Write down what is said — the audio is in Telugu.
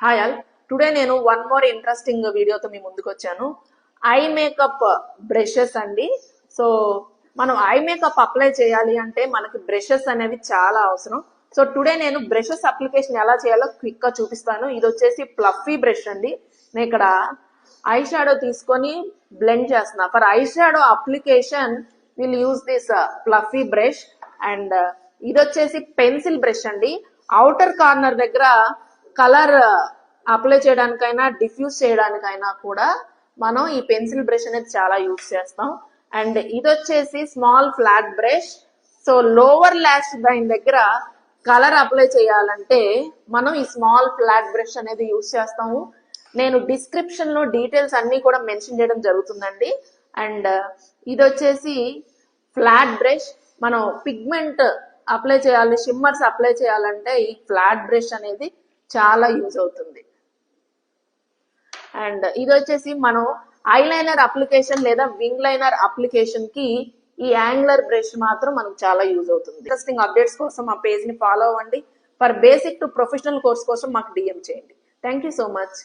Hi all. టుడే నేను వన్ మోర్ ఇంట్రెస్టింగ్ వీడియోతో మీ ముందుకు వచ్చాను. ఐ మేకప్ బ్రషెస్ అండి. సో మనం ఐ మేకప్ అప్లై చేయాలి అంటే మనకి బ్రషెస్ అనేవి చాలా అవసరం. సో టుడే నేను బ్రషెస్ అప్లికేషన్ ఎలా చేయాలో క్విక్ గా చూపిస్తాను. ఇది వచ్చేసి ప్లఫీ బ్రష్ అండి. నేను ఇక్కడ ఐ షాడో తీసుకొని బ్లెండ్ చేస్తున్నా. For eye shadow application will use this fluffy brush. And ఇది వచ్చేసి పెన్సిల్ బ్రష్ అండి. అవుటర్ కార్నర్ దగ్గర కలర్ అప్లై చేయడానికైనా డిఫ్యూజ్ చేయడానికైనా కూడా మనం ఈ పెన్సిల్ బ్రష్ అనేది చాలా యూజ్ చేస్తాం. అండ్ ఇది వచ్చేసి small flat brush. So lower lash line దగ్గర కలర్ అప్లై చేయాలంటే మనం ఈ స్మాల్ ఫ్లాట్ బ్రష్ అనేది యూజ్ చేస్తాము. నేను డిస్క్రిప్షన్ లో డీటెయిల్స్ అన్ని కూడా మెన్షన్ చేయడం జరుగుతుందండి. అండ్ ఇది వచ్చేసి ఫ్లాట్ బ్రష్. మనం పిగ్మెంట్ అప్లై చేయాలి, షిమ్మర్స్ అప్లై చేయాలంటే ఈ ఫ్లాట్ బ్రష్ అనేది చాలా యూజ్ అవుతుంది. అండ్ ఇది వచ్చేసి మనం ఐలైనర్ అప్లికేషన్ లేదా వింగ్ లైనర్ అప్లికేషన్ కి ఈ యాంగులర్ బ్రష్ మాత్రం మనకు చాలా యూజ్ అవుతుంది. ఇంట్రెస్టింగ్ అప్డేట్స్ కోసం మా పేజ్ ని ఫాలో అవ్వండి. For basic to professional course కోసం మాకు డిఎం చేయండి. Thank you so much.